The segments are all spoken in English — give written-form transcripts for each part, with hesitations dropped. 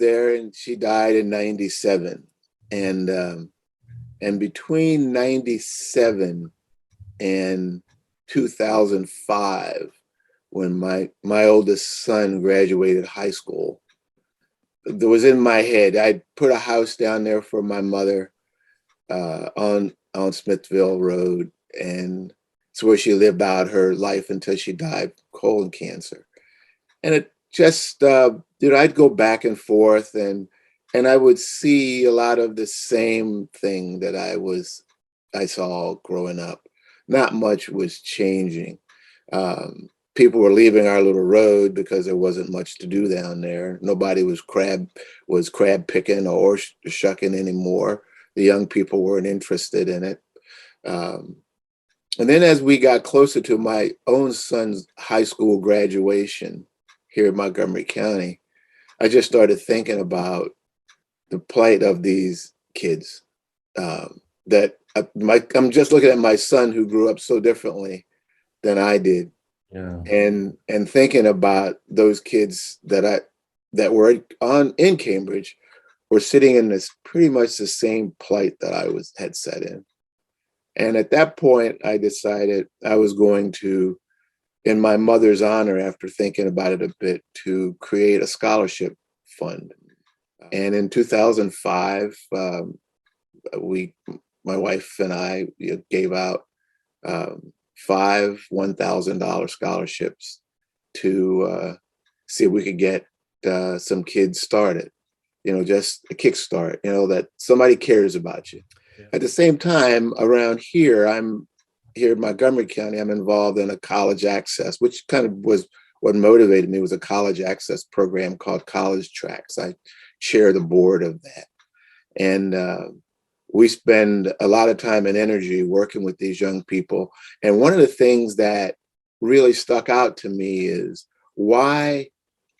there, and she died in 97. And between 97 and 2005, when my oldest son graduated high school, there was in my head, I put a house down there for my mother on Smithville Road, and it's where she lived out her life until she died of colon cancer. And it just, I'd go back and forth, and I would see a lot of the same thing that I saw growing up. Not much was changing. People were leaving our little road because there wasn't much to do down there. Nobody was crab picking or shucking anymore. The young people weren't interested in it. And then as we got closer to my own son's high school graduation here in Montgomery County, I just started thinking about the plight of these kids. I'm just looking at my son who grew up so differently than I did. Yeah. And thinking about those kids that were in Cambridge were sitting in this pretty much the same plight that I had set in. And at that point, I decided I was going to, in my mother's honor, after thinking about it a bit, to create a scholarship fund. And in 2005, my wife and I gave out 5 $1,000 scholarships to see if we could get some kids started, just a kickstart, that somebody cares about you. Yeah. At the same time, around here, I'm here in Montgomery County, I'm involved in a college access, which kind of was what motivated me, was a college access program called College Tracks. I chair the board of that. And we spend a lot of time and energy working with these young people. And one of the things that really stuck out to me is, why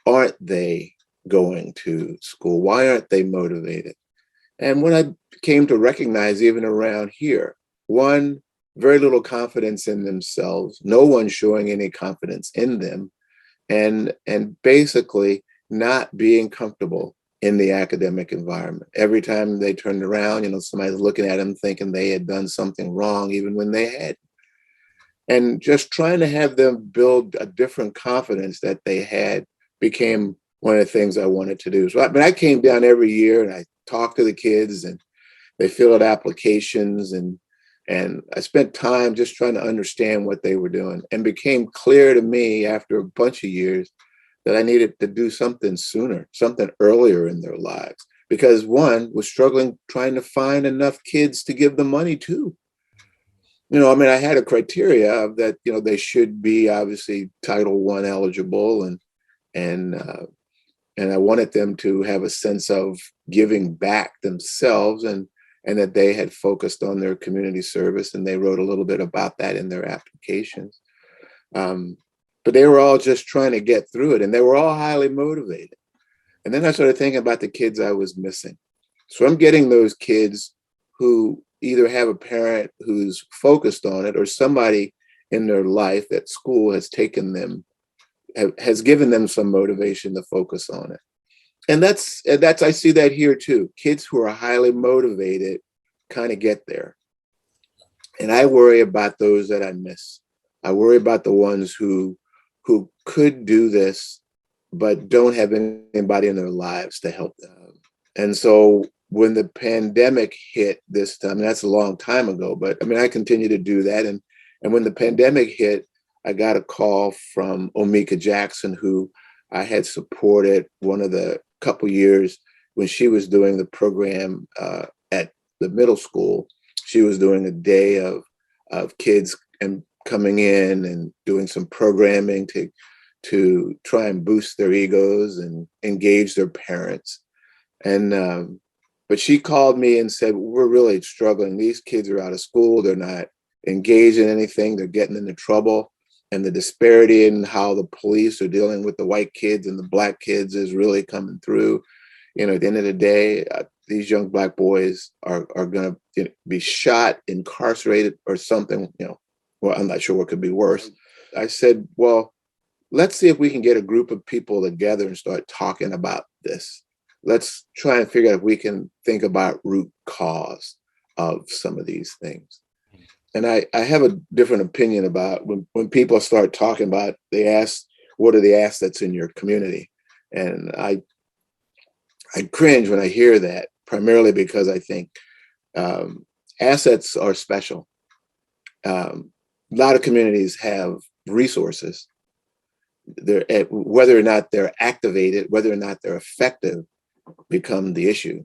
aren't they going to school? Why aren't they motivated? And when I came to recognize, even around here, one, very little confidence in themselves, no one showing any confidence in them, and basically not being comfortable in the academic environment. Every time they turned around, somebody's looking at them thinking they had done something wrong, even when they had. And just trying to have them build a different confidence that they had became one of the things I wanted to do. So I came down every year and I talked to the kids, and they filled out applications, and I spent time just trying to understand what they were doing, and became clear to me after a bunch of years that I needed to do something sooner, something earlier in their lives, because one was struggling trying to find enough kids to give the money to. I had a criteria of that, they should be obviously Title I eligible, and I wanted them to have a sense of giving back themselves, and that they had focused on their community service, and they wrote a little bit about that in their applications. But they were all just trying to get through it, and they were all highly motivated. And then I started thinking about the kids I was missing. So I'm getting those kids who either have a parent who's focused on it, or somebody in their life at school has taken them, has given them some motivation to focus on it. And that's I see that here too. Kids who are highly motivated kind of get there. And I worry about those that I miss. I worry about the ones who could do this, but don't have anybody in their lives to help them. And so when the pandemic hit this time, and that's a long time ago, but I continue to do that. And when the pandemic hit, I got a call from Omika Jackson, who I had supported one of the couple years when she was doing the program at the middle school. She was doing a day of kids and coming in and doing some programming to try and boost their egos and engage their parents. And but she called me and said, we're really struggling. These kids are out of school. They're not engaged in anything. They're getting into trouble. And the disparity in how the police are dealing with the white kids and the black kids is really coming through. At the end of the day, these young black boys are going to be shot, incarcerated, or something. Well, I'm not sure what could be worse. I said, well, let's see if we can get a group of people together and start talking about this. let's try and figure out if we can think about root cause of some of these things. And I have a different opinion about when people start talking about, they ask, what are the assets in your community? And I cringe when I hear that, primarily because I think assets are special. A lot of communities have resources. Whether or not they're activated, whether or not they're effective, become the issue.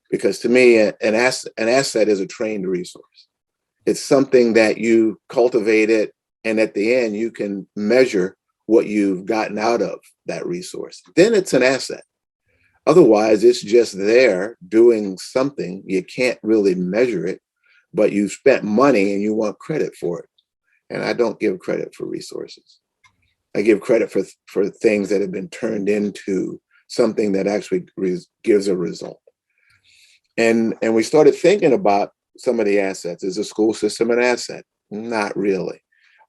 Because to me, an asset is a trained resource. It's something that you cultivated, and at the end, you can measure what you've gotten out of that resource. Then it's an asset. Otherwise, it's just there doing something. You can't really measure it, but you spent money and you want credit for it. And I don't give credit for resources. I give credit for things that have been turned into something that actually gives a result. And we started thinking about some of the assets. Is the school system an asset? Not really.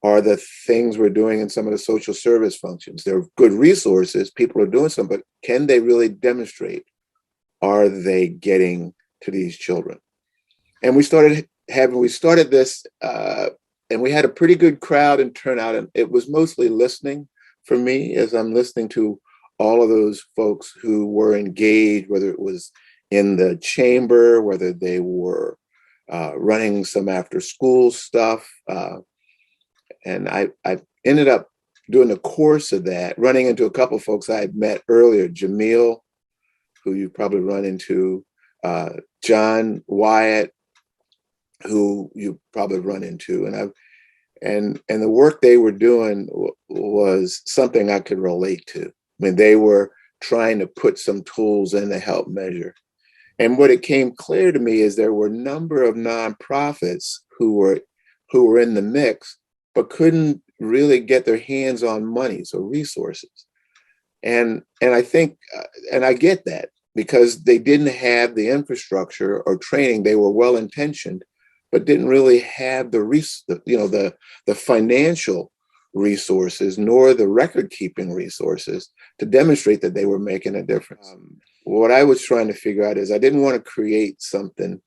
Are the things we're doing in some of the social service functions, they're good resources, people are doing something, but can they really demonstrate? Are they getting to these children? And we started this, and we had a pretty good crowd and turnout, and it was mostly listening for me as I'm listening to all of those folks who were engaged, whether it was in the chamber, whether they were running some after school stuff. And I ended up doing the course of that, running into a couple of folks I had met earlier, Jamil, who you probably run into, John Wyatt, who you probably run into. And the work they were doing was something I could relate to. I mean, they were trying to put some tools in to help measure. And what it came clear to me is there were a number of nonprofits who were in the mix, but couldn't really get their hands on money, so resources. And I think, and I get that, because they didn't have the infrastructure or training. They were well-intentioned, but didn't really have the financial resources, nor the record-keeping resources to demonstrate that they were making a difference. What I was trying to figure out is I didn't want to create something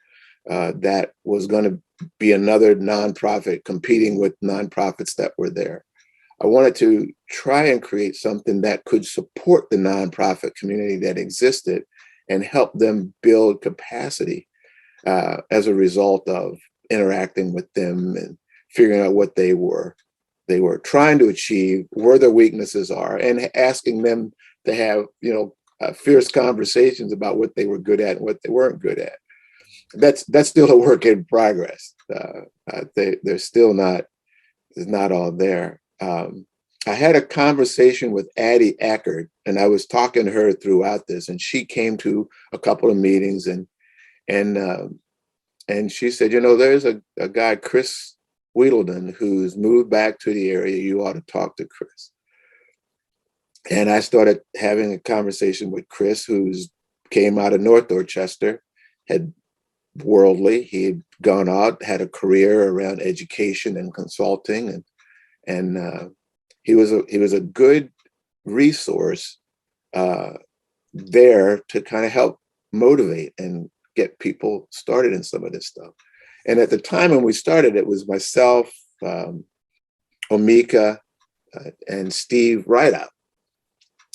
that was going to be another nonprofit competing with nonprofits that were there. I wanted to try and create something that could support the nonprofit community that existed and help them build capacity as a result of interacting with them and figuring out what they were trying to achieve, where their weaknesses are, and asking them to have fierce conversations about what they were good at and what they weren't good at. That's still a work in progress. They're still not all there. I had a conversation with Addie Eckert, and I was talking to her throughout this, and she came to a couple of meetings, and she said, there's a guy, Chris Wheatledon, who's moved back to the area. You ought to talk to Chris. And I started having a conversation with Chris, who's came out of North Dorchester, had worldly. He had gone out, had a career around education and consulting, and he was a good resource there to kind of help motivate and get people started in some of this stuff. And at the time when we started, it was myself, Omika, and Steve Rideout.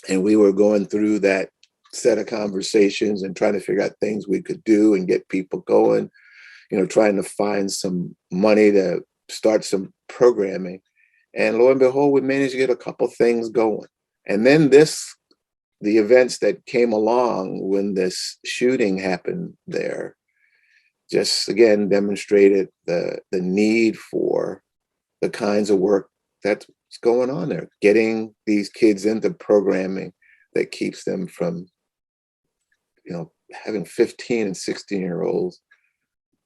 And we were going through that set of conversations and trying to figure out things we could do and get people going, trying to find some money to start some programming. And lo and behold, we managed to get a couple things going. And then the events that came along when this shooting happened there, just again demonstrated the need for the kinds of work that's going on there, getting these kids into programming that keeps them from, having 15 and 16-year-olds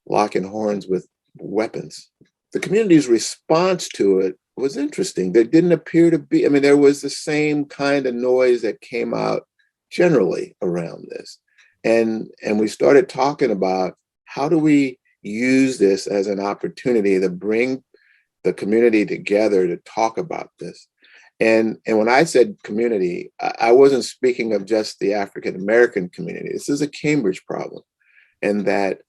locking horns with weapons. The community's response to it was interesting. There didn't appear to be, there was the same kind of noise that came out generally around this. And we started talking about how do we use this as an opportunity to bring the community together to talk about this. And when I said community, I wasn't speaking of just the African American community. This is a Cambridge problem, and that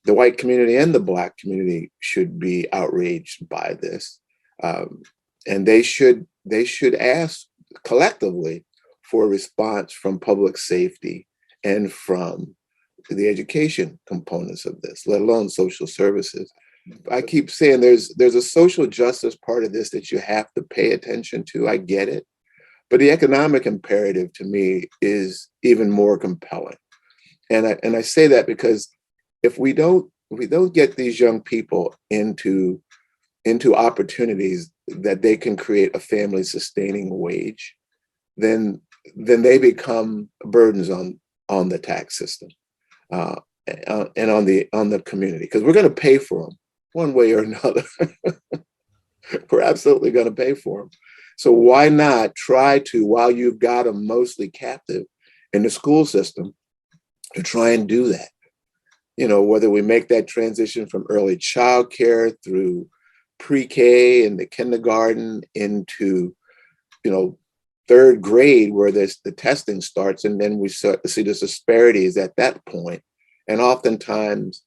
the white community and the Black community should be outraged by this, and they should ask collectively for a response from public safety and from the education components of this, let alone social services. I keep saying there's a social justice part of this that you have to pay attention to. I get it, but the economic imperative to me is even more compelling. And I say that because if we don't get these young people into opportunities that they can create a family sustaining wage, then they become burdens on the tax system, uh, and on the community, because we're going to pay for them one way or another. We're absolutely going to pay for them. So why not try to, while you've got them mostly captive in the school system, to try and do that? Whether we make that transition from early childcare through pre-K and the kindergarten into, third grade, where the testing starts, and then we start to see the disparities at that point. And oftentimes,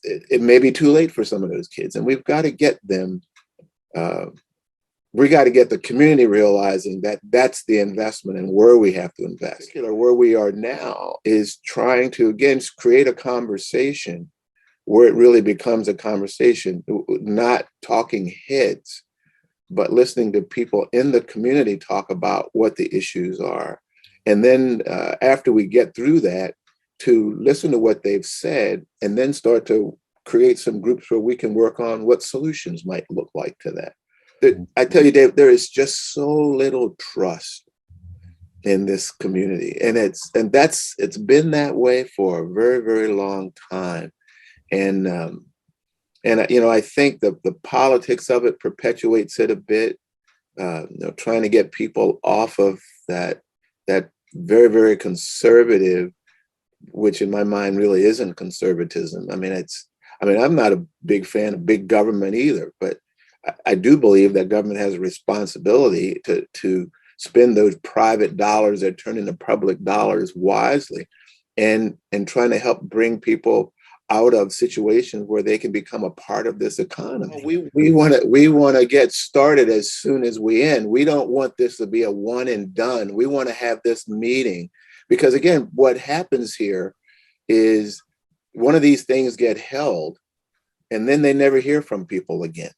it may be too late for some of those kids, and we've got to get them. We got to get the community realizing that that's the investment and where we have to invest. Where we are now is trying to, again, create a conversation where it really becomes a conversation, not talking heads, but listening to people in the community talk about what the issues are. And then after we get through that, to listen to what they've said, and then start to create some groups where we can work on what solutions might look like to that. I tell you, Dave, there is just so little trust in this community, and it's been that way for a very, very long time. And I think the politics of it perpetuates it a bit. Trying to get people off of that very, very conservative, which in my mind really isn't conservatism. I'm not a big fan of big government either, but I do believe that government has a responsibility to spend those private dollars that turn into public dollars wisely, and trying to help bring people out of situations where they can become a part of this economy. We want to get started as soon as we end. We don't want this to be a one and done. We want to have this meeting, because again, what happens here is one of these things get held, and then they never hear from people again.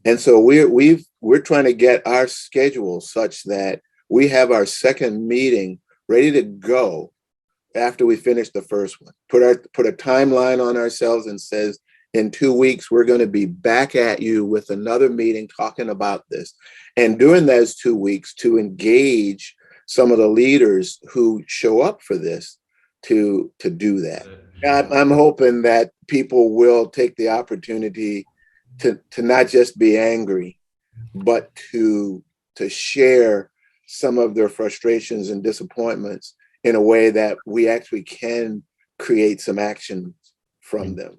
And so we're trying to get our schedule such that we have our second meeting ready to go after we finish the first one. Put a timeline on ourselves and says, in 2 weeks, we're going to be back at you with another meeting talking about this. And during those 2 weeks, to engage some of the leaders who show up for this to do that. I'm hoping that people will take the opportunity to not just be angry, but to share some of their frustrations and disappointments in a way that we actually can create some action from them.